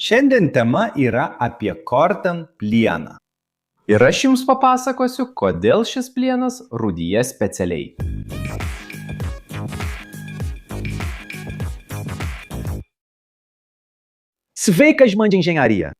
Šiandien tema yra apie korten plieną. Ir aš jums papasakosiu, kodėl šis plienas rūdyja specialiai. Sveikas, žmonių inžinerija!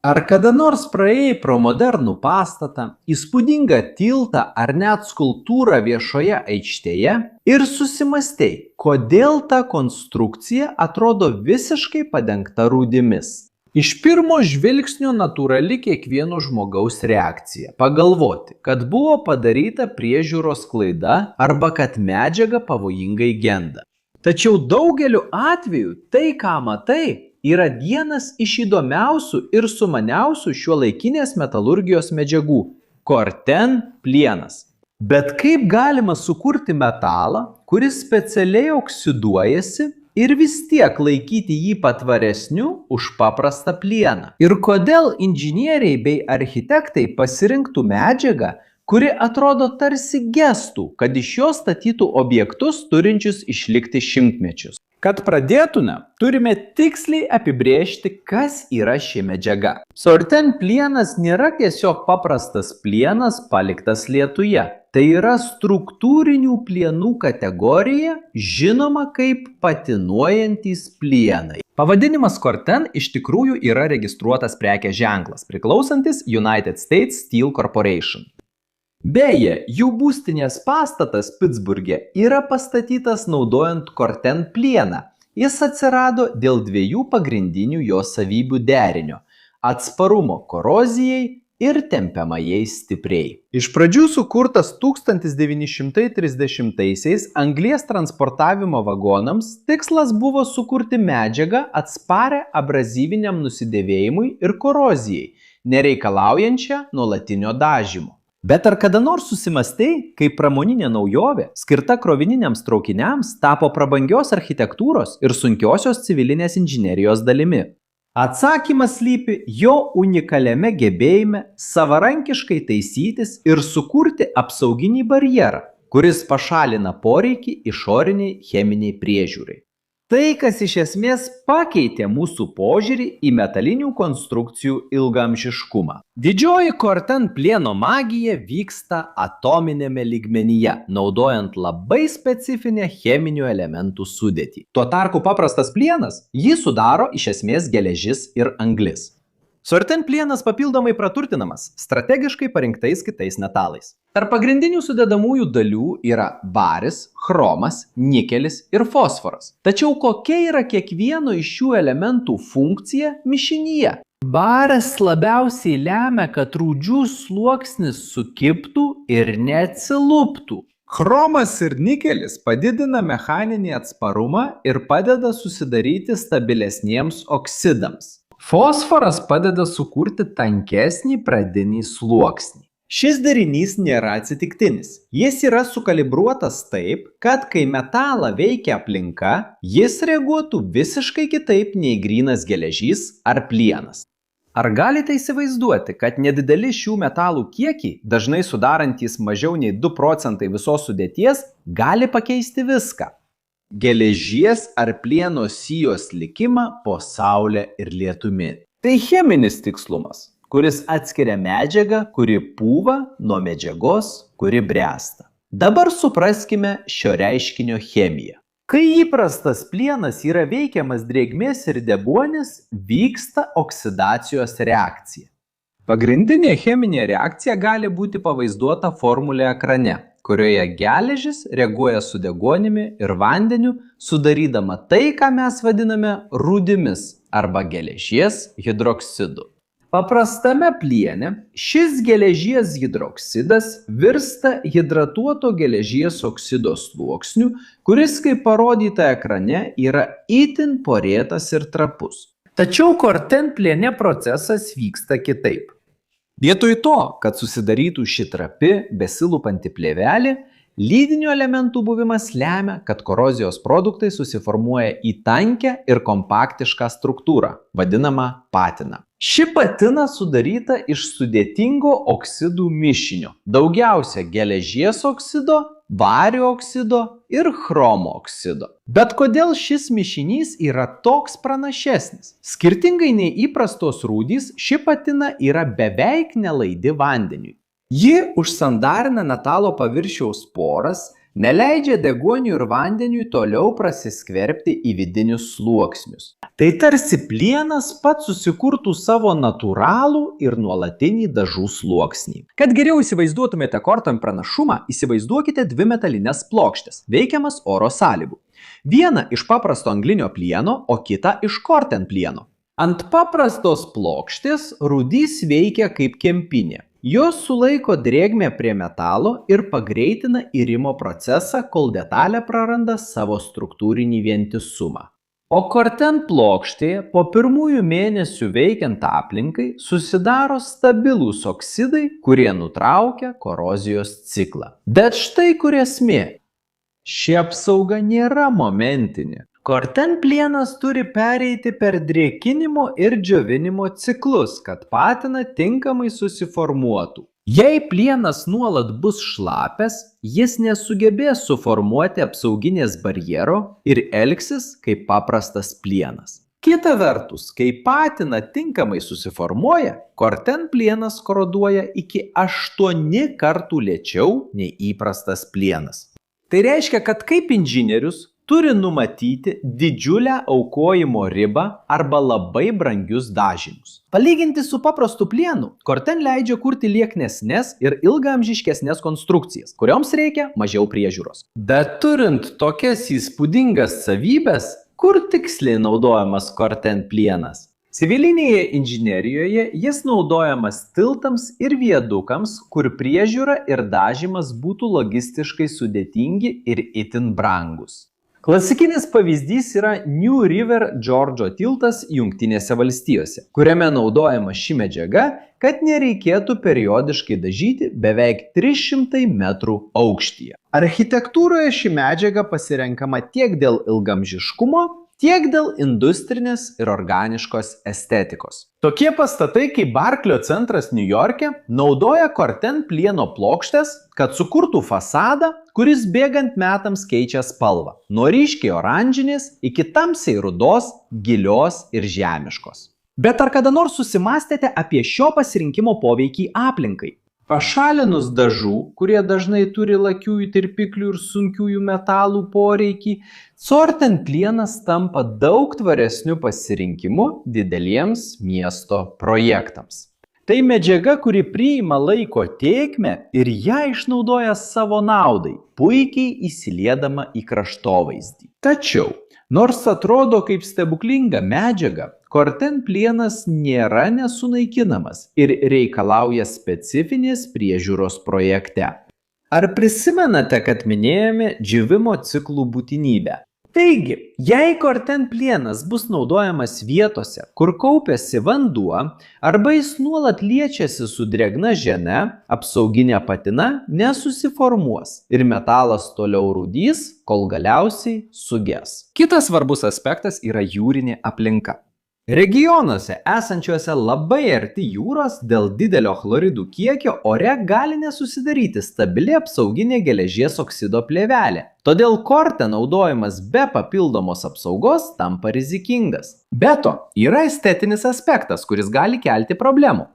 Ar kada nors praėjai pro modernų pastatą, įspūdingą tiltą ar net skulptūrą viešoje aikštėje ir susimastei, kodėl ta konstrukcija atrodo visiškai padengta rūdimis? Iš pirmo žvilgsnio natūrali kiekvieno žmogaus reakcija – pagalvoti, kad buvo padaryta priežiūros klaida arba kad medžiaga pavojingai genda. Tačiau daugeliu atveju tai, ką matai, yra vienas iš įdomiausių ir sumaniausių šiuolaikinės metalurgijos medžiagų – korten plienas. Bet kaip galima sukurti metalą, kuris specialiai oksiduojasi ir vis tiek laikyti jį patvaresniu už paprastą plieną? Ir kodėl inžinieriai bei architektai pasirinktų medžiagą, kuri atrodo tarsi gestų, kad iš jos statytų objektus turinčius išlikti šimtmečius? Kad pradėtume, turime tiksliai apibrėžti, kas yra ši medžiaga. Korten plienas nėra tiesiog paprastas plienas paliktas lietuje. Tai yra struktūrinių plienų kategorija, žinoma kaip patinuojantys plienai. Pavadinimas korten iš tikrųjų yra registruotas prekės ženklas, priklausantis United States Steel Corporation. Beje, jų būstinės pastatas Pitsburge yra pastatytas naudojant korten plieną. Jis atsirado dėl dviejų pagrindinių jo savybių derinio – atsparumo korozijai ir tempiamajai stipriai. Iš pradžių sukurtas 1930-aisiais anglies transportavimo vagonams, tikslas buvo sukurti medžiagą atsparią abrazyviniam nusidėvėjimui ir korozijai, nereikalaujančią nuolatinio dažymo. Bet ar kada nors susimastei, kaip pramoninė naujovė, skirta krovininiams traukiniams, tapo prabangios architektūros ir sunkiosios civilinės inžinerijos dalimi? Atsakymas slypi jo unikaliame gebėjime savarankiškai taisytis ir sukurti apsauginį barjerą, kuris pašalina poreikį išoriniai cheminiai priežiūrai. Tai, kas iš esmės pakeitė mūsų požiūrį į metalinių konstrukcijų ilgaamžiškumą. Didžioji korten plieno magija vyksta atominėme lygmenyje, naudojant labai specifinę cheminių elementų sudėtį. Tuo tarpu paprastas plienas jį sudaro iš esmės geležis ir anglis. Korten plienas papildomai praturtinamas strategiškai parinktais kitais metalais. Tarp pagrindinių sudedamųjų dalių yra baris, chromas, nikelis ir fosforas. Tačiau kokia yra kiekvieno iš šių elementų funkcija mišinyje? Baras labiausiai lemia, kad rūdžių sluoksnis sukibtų ir neatsiluptų. Chromas ir nikelis padidina mechaninį atsparumą ir padeda susidaryti stabilesniems oksidams. Fosforas padeda sukurti tankesnį pradinį sluoksnį. Šis darinys nėra atsitiktinis. Jis yra sukalibruotas taip, kad kai metalą veikia aplinka, jis reaguotų visiškai kitaip nei grynas geležys ar plienas. Ar galite įsivaizduoti, kad nedideli šių metalų kiekiai, dažnai sudarantys mažiau nei 2 procentai visos sudėties, gali pakeisti viską? Geležies ar plieno sijos likimą po saule ir lietumi. Tai cheminis tikslumas, kuris atskiria medžiagą, kuri pūva, nuo medžiagos, kuri bręsta. Dabar supraskime šio reiškinio chemiją. Kai įprastas plienas yra veikiamas drėgmės ir deguonies, vyksta oksidacijos reakcija. Pagrindinė cheminė reakcija gali būti pavaizduota formulė ekrane, kurioje geležis reaguoja su deguonimi ir vandeniu, sudarydama tai, ką mes vadiname rūdimis arba geležies hidroksidu. Paprastame pliene šis geležies hidroksidas virsta hidratuoto geležies oksido sluoksniu, kuris, kaip parodyta ekrane, yra itin porėtas ir trapus. Tačiau korten pliene procesas vyksta kitaip. Vietoj to, kad susidarytų ši trapi, besilupanti plėvelė, Lydinių elementų buvimas lemia, kad korozijos produktai susiformuoja į tankę ir kompaktišką struktūrą, vadinamą patiną. Ši patina sudaryta iš sudėtingo oksidų mišinio, daugiausia geležies oksido, vario oksido ir chromo oksido. Bet kodėl šis mišinys yra toks pranašesnis? Skirtingai nei įprastos rūdys, ši patina yra beveik nelaidi vandeniui. Ji užsandarina metalo paviršiaus poras, neleidžia deguoniui ir vandeniui toliau prasiskverbti į vidinius sluoksnius. Tai tarsi plienas pats susikurtų savo natūralų ir nuolatinį dažų sluoksnį. Kad geriau įsivaizduotumėte kortom pranašumą, įsivaizduokite dvi metalinės plokštės, veikiamas oro sąlygų. Vieną iš paprasto anglinio plieno, o kitą iš korten plieno. Ant paprastos plokštės rūdys veikia kaip kempinė. Jos sulaiko drėgmę prie metalo ir pagreitina irimo procesą, kol detalė praranda savo struktūrinį vientisumą. O korten plokštėje po pirmųjų mėnesių veikiant aplinkai susidaro stabilūs oksidai, kurie nutraukia korozijos ciklą. Bet štai kur esmė. Ši apsauga nėra momentinė. Korten plienas turi pereiti per drėkinimo ir džiovinimo ciklus, kad patina tinkamai susiformuotų. Jei plienas nuolat bus šlapias, jis nesugebės suformuoti apsauginės barjero ir elgsis kaip paprastas plienas. Kita vertus, kai patina tinkamai susiformuoja, korten plienas koroduoja iki 8 kartų lėčiau nei įprastas plienas. Tai reiškia, kad kaip inžinierius turi numatyti didžiulę aukojimo ribą arba labai brangius dažymus. Palyginti su paprastu plienu, korten leidžia kurti lieknesnes ir ilgaamžiškesnes konstrukcijas, kurioms reikia mažiau priežiūros. Bet turint tokias įspūdingas savybes, kur tiksliai naudojamas korten plienas? Civilinėje inžinerijoje jis naudojamas tiltams ir viadukams, kur priežiūra ir dažymas būtų logistiškai sudėtingi ir itin brangus. Klasikinis pavyzdys yra New River Džordžo tiltas Jungtinėse valstijose, kuriame naudojama ši medžiaga, kad nereikėtų periodiškai dažyti beveik 300 metrų aukštyje. Architektūroje ši medžiaga pasirenkama tiek dėl ilgaamžiškumo, tiek dėl industrinės ir organiškos estetikos. Tokie pastatai kaip Barklio centras Niujorke naudoja korten plieno plokštes, kad sukurtų fasadą, kuris bėgant metams keičia spalvą, nuo ryškiai oranžinės iki tamsiai rudos, gilios ir žemiškos. Bet ar kada nors susimąstėte apie šio pasirinkimo poveikį aplinkai? Pašalinus dažų, kurie dažnai turi lakiųjų tirpiklių ir sunkiųjų metalų poreikį, korten plienas tampa daug tvaresniu pasirinkimu dideliems miesto projektams. Tai medžiaga, kuri priima laiko tėkmę ir ją išnaudoja savo naudai, puikiai įsiliedama į kraštovaizdį. Tačiau, nors atrodo kaip stebuklinga medžiaga, korten plienas nėra nesunaikinamas ir reikalauja specifinės priežiūros projekte. Ar prisimenate, kad minėjome džiovimo ciklų būtinybę? Taigi, jei korten plienas bus naudojamas vietose, kur kaupiasi vanduo, arba jis nuolat liečiasi su drėgna žeme, apsauginė patina nesusiformuos ir metalas toliau rūdys, kol galiausiai suges. Kitas svarbus aspektas yra jūrinė aplinka. Regionuose esančiuose labai arti jūros dėl didelio chloridų kiekio ore gali nesusidaryti stabili apsauginė geležies oksido plėvelė. Todėl korten naudojimas be papildomos apsaugos tampa rizikingas. Be to, yra estetinis aspektas, kuris gali kelti problemų.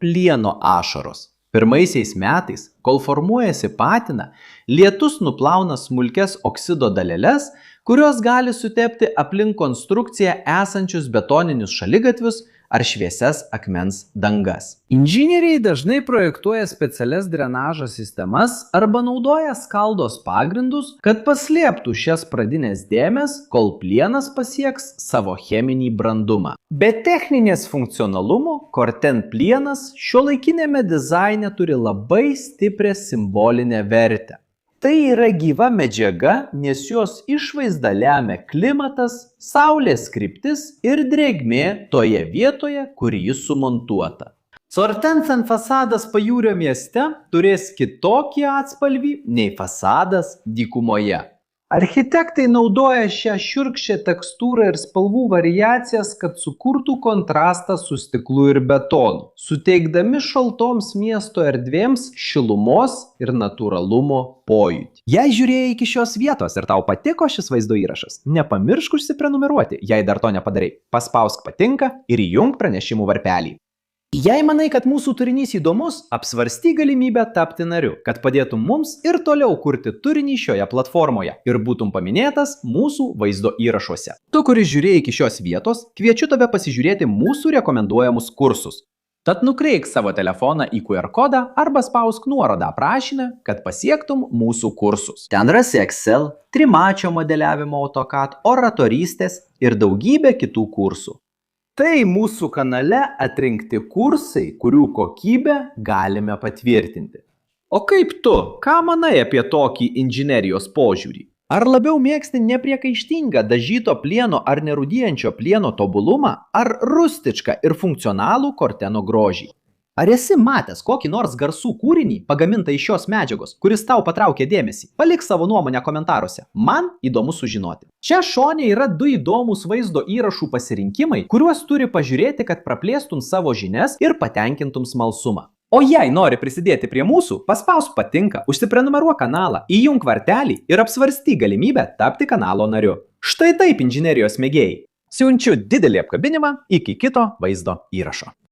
Plieno ašaros. Pirmaisiais metais, kol formuojasi patina, lietus nuplauna smulkias oksido daleles, kurios gali sutepti aplink konstrukciją esančius betoninius šaligatvius ar šviesias akmens dangas. Inžinieriai dažnai projektuoja specialias drenažo sistemas arba naudoja skaldos pagrindus, kad paslėptų šias pradinės dėmes, kol plienas pasieks savo cheminį brandumą. Be techninės funkcionalumo, korten plienas šiuolaikinėme dizaine turi labai stiprią simbolinę vertę. Tai yra gyva medžiaga, nes jos išvaizdą lemia klimatas, saulės kryptis ir drėgmė toje vietoje, kur ji sumontuota. Sortensen fasadas Pajūrio mieste turės kitokį atspalvį nei fasadas dykumoje. Architektai naudoja šią šiurkščią tekstūrą ir spalvų variacijas, kad sukurtų kontrastą su stiklu ir betonu, suteikdami šaltoms miesto erdvėms šilumos ir natūralumo pojūtį. Jei žiūrėjai iki šios vietos ir tau patiko šis vaizdo įrašas, nepamiršk užsiprenumeruoti, jei dar to nepadarai. Paspausk patinka ir įjunk pranešimų varpelį. Jei manai, kad mūsų turinys įdomus, apsvarstyk galimybę tapti nariu, kad padėtum mums ir toliau kurti turinį šioje platformoje ir būtum paminėtas mūsų vaizdo įrašuose. Tu, kuris žiūrėjai iki šios vietos, kviečiu tave pasižiūrėti mūsų rekomenduojamus kursus. Tad nukreik savo telefoną į QR kodą arba spausk nuorodą aprašyme, kad pasiektum mūsų kursus. Ten rasi Excel, trimačio modeliavimo AutoCAD, oratorystės ir daugybę kitų kursų. Tai mūsų kanale atrinkti kursai, kurių kokybę galime patvirtinti. O kaip tu, ką manai apie tokį inžinerijos požiūrį? Ar labiau mėgsti nepriekaištingą dažyto plieno ar nerūdijančio plieno tobulumą, ar rustišką ir funkcionalų Corteno grožį? Ar esi matęs kokį nors garsų kūrinį pagamintą iš šios medžiagos, kuris tau patraukė dėmesį? Palik savo nuomonę komentaruose. Man įdomu sužinoti. Čia šone yra du įdomus vaizdo įrašų pasirinkimai, kuriuos turi pažiūrėti, kad praplėstum savo žinias ir patenkintum smalsumą. O jei nori prisidėti prie mūsų, paspausk patinka, užsiprenumeruok kanalą, įjunk vartelį ir apsvarstyk galimybę tapti kanalo nariu. Štai taip inžinerijos mėgėjai. Siunčiu didelį apkabinimą iki kito vaizdo įrašo.